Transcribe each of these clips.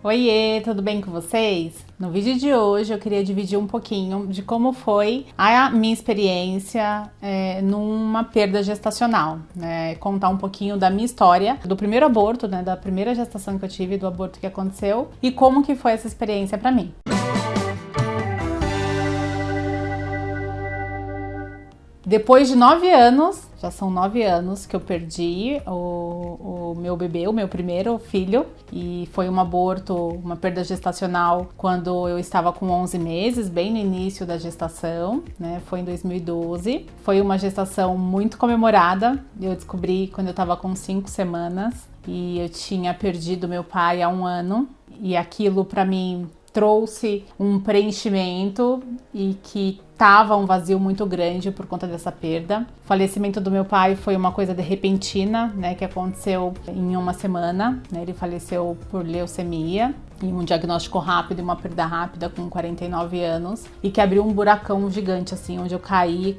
Oiê, tudo bem com vocês? No vídeo de hoje eu queria dividir um pouquinho de como foi a minha experiência numa perda gestacional, né? Contar um pouquinho da minha história, do primeiro aborto, né? Da primeira gestação que eu tive, do aborto que aconteceu e como que foi essa experiência pra mim. Depois de 9 anos, já são 9 anos que eu perdi o meu bebê, o meu primeiro filho, e foi um aborto, uma perda gestacional quando eu estava com 11 meses, bem no início da gestação, né? Foi em 2012. Foi uma gestação muito comemorada. Eu descobri quando eu estava com 5 semanas e eu tinha perdido meu pai há 1 ano, e aquilo para mim trouxe um preenchimento e que tava um vazio muito grande por conta dessa perda. O falecimento do meu pai foi uma coisa de repentina, né, que aconteceu em 1 semana, né? Ele faleceu por leucemia, e um diagnóstico rápido e uma perda rápida com 49 anos, e que abriu um buracão gigante, assim, onde eu caí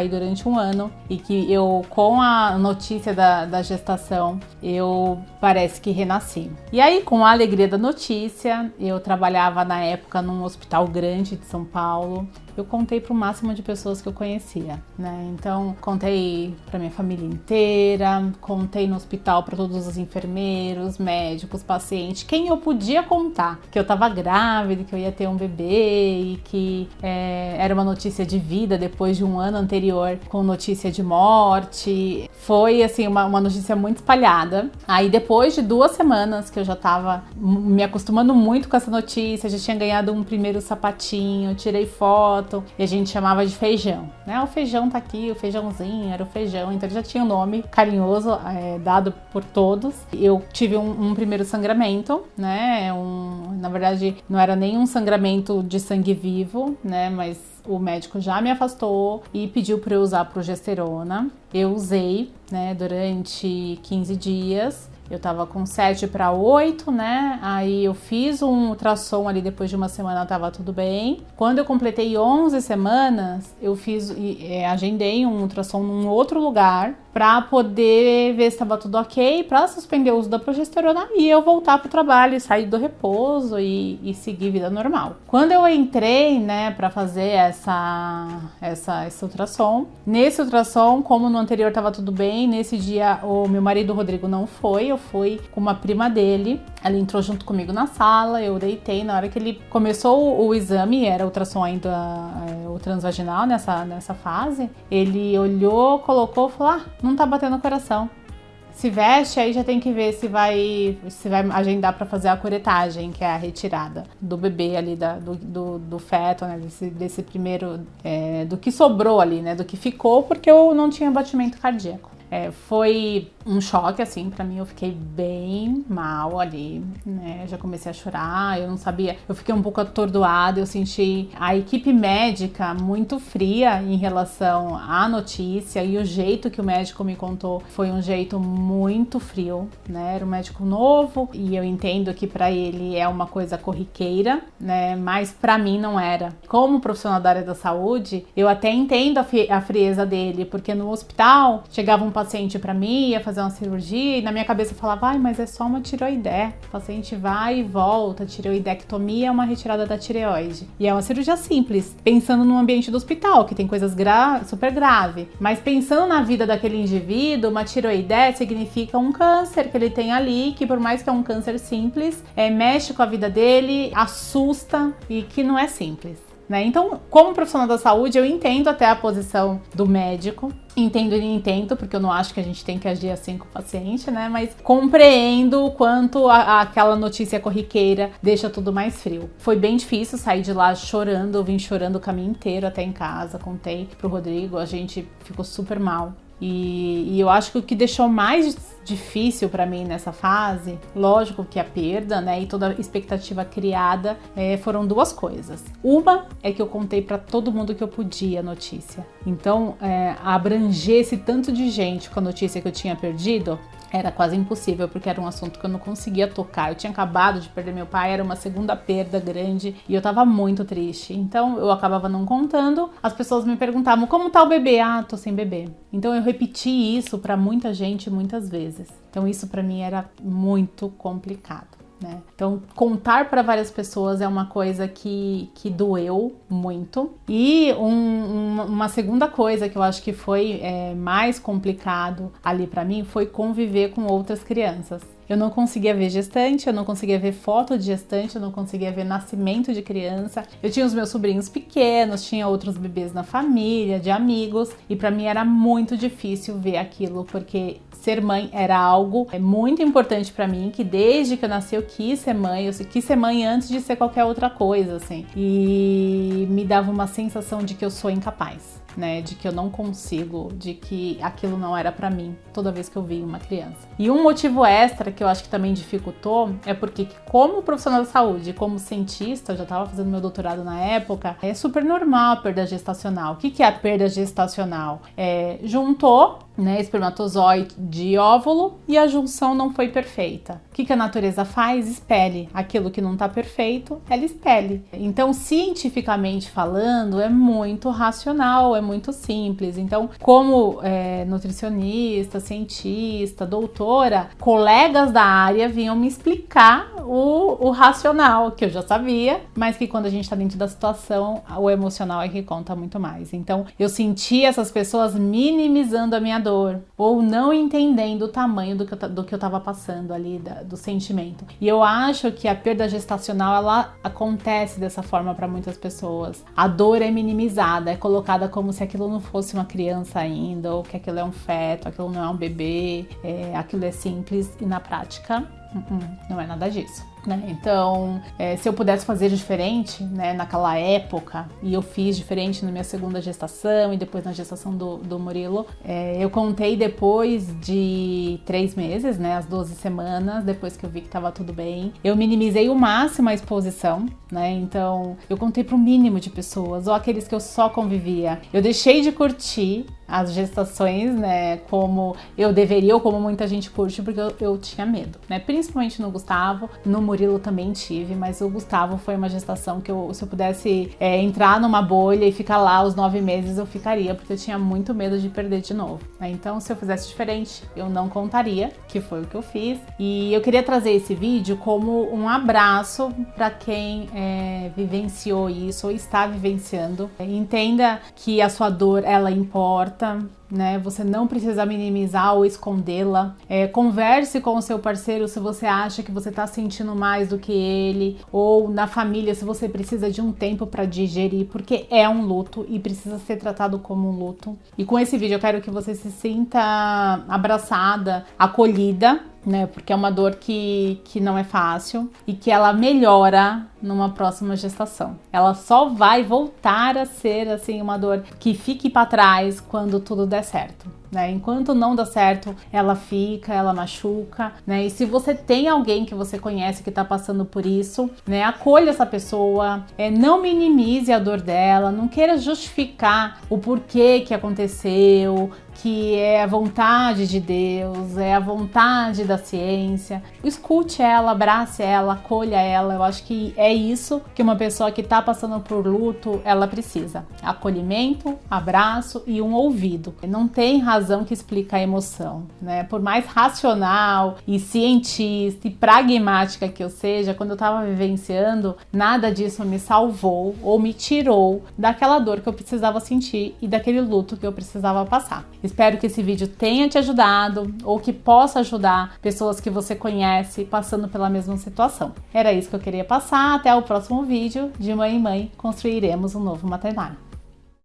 durante 1 ano, e que eu, com a notícia da gestação, eu parece que renasci. E aí, com a alegria da notícia, eu trabalhava na época num hospital grande de São Paulo. Eu contei para o máximo de pessoas que eu conhecia, né? Então, contei para minha família inteira, contei no hospital para todos os enfermeiros, médicos, pacientes, quem eu podia contar. Que eu tava grávida, que eu ia ter um bebê e que era uma notícia de vida depois de 1 ano anterior com notícia de morte. Foi, assim, uma notícia muito espalhada. Aí, depois de 2 semanas que eu já tava me acostumando muito com essa notícia, já tinha ganhado um primeiro sapatinho, tirei foto, e a gente chamava de feijão, né? O feijão tá aqui, o feijãozinho, era o feijão, então ele já tinha um nome carinhoso dado por todos. Eu tive um primeiro sangramento, né? Na verdade, não era nem um sangramento de sangue vivo, né? Mas o médico já me afastou e pediu para eu usar progesterona. Eu usei, né, durante 15 dias. Eu tava com 7 para 8, né? Aí eu fiz um ultrassom ali, depois de 1 semana tava tudo bem. Quando eu completei 11 semanas, eu agendei um ultrassom num outro lugar para poder ver se estava tudo ok, para suspender o uso da progesterona e eu voltar pro trabalho, sair do repouso e seguir vida normal. Quando eu entrei, né, para fazer esse ultrassom, nesse ultrassom, como no anterior estava tudo bem, nesse dia o meu marido Rodrigo não foi, eu fui com uma prima dele, ela entrou junto comigo na sala, eu deitei, na hora que ele começou o exame, era ultrassom ainda, o transvaginal nessa fase, ele olhou, colocou e falou: não tá batendo o coração. Se veste, aí já tem que ver se vai agendar para fazer a curetagem, que é a retirada do bebê ali, do feto, né? Desse primeiro, do que sobrou ali, né? Do que ficou, porque eu não tinha batimento cardíaco. Foi um choque, assim, pra mim. Eu fiquei bem mal ali, né? Já comecei a chorar, eu não sabia, eu fiquei um pouco atordoada, eu senti a equipe médica muito fria em relação à notícia, e o jeito que o médico me contou foi um jeito muito frio, né? Era um médico novo e eu entendo que pra ele é uma coisa corriqueira, né? Mas pra mim não era. Como profissional da área da saúde, eu até entendo a frieza dele, porque no hospital chegava um paciente pra mim, ia fazer uma cirurgia e na minha cabeça eu falava: mas é só uma tireoidectomia. O paciente vai e volta. Tireoidectomia é uma retirada da tireoide. E é uma cirurgia simples, pensando no ambiente do hospital, que tem coisas super grave. Mas pensando na vida daquele indivíduo, uma tireoide significa um câncer que ele tem ali, que por mais que é um câncer simples, mexe com a vida dele, assusta e que não é simples, né? Então, como profissional da saúde, eu entendo até a posição do médico, entendo e entendo, porque eu não acho que a gente tem que agir assim com o paciente, né? Mas compreendo o quanto aquela notícia corriqueira deixa tudo mais frio. Foi bem difícil sair de lá chorando, eu vim chorando o caminho inteiro até em casa, contei pro Rodrigo, a gente ficou super mal. E eu acho que o que deixou mais difícil para mim nessa fase, lógico que a perda, né, e toda a expectativa criada, foram 2 coisas. Uma é que eu contei para todo mundo que eu podia a notícia. Então, abranger esse tanto de gente com a notícia que eu tinha perdido era quase impossível, porque era um assunto que eu não conseguia tocar. Eu tinha acabado de perder meu pai, era uma segunda perda grande e eu tava muito triste. Então eu acabava não contando. As pessoas me perguntavam: como tá o bebê? Ah, tô sem bebê. Então eu repeti isso pra muita gente muitas vezes. Então isso pra mim era muito complicado. né? Então, contar para várias pessoas é uma coisa que doeu muito. E uma segunda coisa que eu acho que foi mais complicado ali para mim foi conviver com outras crianças. Eu não conseguia ver gestante, eu não conseguia ver foto de gestante, eu não conseguia ver nascimento de criança. Eu tinha os meus sobrinhos pequenos, tinha outros bebês na família, de amigos, e para mim era muito difícil ver aquilo, porque ser mãe era algo muito importante para mim, que desde que eu nasci eu quis ser mãe, eu quis ser mãe antes de ser qualquer outra coisa, assim. E me dava uma sensação de que eu sou incapaz, né, de que eu não consigo, de que aquilo não era pra mim, toda vez que eu vi uma criança. E um motivo extra que eu acho que também dificultou é porque, como profissional da saúde, como cientista, eu já estava fazendo meu doutorado na época, é super normal a perda gestacional. O que é a perda gestacional? Juntou, né, espermatozoide de óvulo e a junção não foi perfeita. O que a natureza faz? Expele. Aquilo que não está perfeito, ela expele. Então, cientificamente falando, é muito racional, é muito simples. Então, como nutricionista, cientista, doutora, colegas da área vinham me explicar o racional, que eu já sabia, mas que quando a gente está dentro da situação, o emocional é que conta muito mais. Então, eu senti essas pessoas minimizando a minha dor, ou não entendendo o tamanho do que eu estava passando ali, do sentimento. E eu acho que a perda gestacional, ela acontece dessa forma para muitas pessoas. A dor é minimizada, é colocada como se aquilo não fosse uma criança ainda, ou que aquilo é um feto, aquilo não é um bebê, aquilo é simples, e na prática, não é nada disso. Né? Então, se eu pudesse fazer diferente, né, naquela época, e eu fiz diferente na minha segunda gestação e depois na gestação do Murilo, eu contei depois de 3 meses, né, as 12 semanas, depois que eu vi que estava tudo bem. Eu minimizei o máximo a exposição, né? Então, eu contei para o mínimo de pessoas, ou aqueles que eu só convivia. Eu deixei de curtir as gestações, né, como eu deveria, ou como muita gente curte, porque eu tinha medo, né? Principalmente no Gustavo, no Murilo também tive, mas o Gustavo foi uma gestação que se eu pudesse entrar numa bolha e ficar lá os 9 meses, eu ficaria, porque eu tinha muito medo de perder de novo, né? Então, se eu fizesse diferente, eu não contaria, que foi o que eu fiz. E eu queria trazer esse vídeo como um abraço para quem vivenciou isso ou está vivenciando. Entenda que a sua dor, ela importa, né? Você não precisa minimizar ou escondê-la. Converse com o seu parceiro se você acha que você está sentindo mais do que ele, ou na família se você precisa de um tempo para digerir, porque é um luto e precisa ser tratado como um luto. E com esse vídeo eu quero que você se sinta abraçada, acolhida, né? Porque é uma dor que não é fácil e que ela melhora numa próxima gestação. Ela só vai voltar a ser assim uma dor que fique para trás quando tudo der certo, né? Enquanto não dá certo, ela fica, ela machuca, né? E se você tem alguém que você conhece que tá passando por isso, né? Acolha essa pessoa, não minimize a dor dela, não queira justificar o porquê que aconteceu, que é a vontade de Deus, é a vontade da ciência. Escute ela, abrace ela, acolha ela. Eu acho que é isso que uma pessoa que tá passando por luto, ela precisa. Acolhimento, abraço e um ouvido. Não tem razão que explique a emoção, né? Por mais racional e cientista e pragmática que eu seja, quando eu tava vivenciando, nada disso me salvou ou me tirou daquela dor que eu precisava sentir e daquele luto que eu precisava passar. Espero que esse vídeo tenha te ajudado ou que possa ajudar pessoas que você conhece passando pela mesma situação. Era isso que eu queria passar. Até o próximo vídeo. De Mãe em Mãe, construiremos um novo maternário.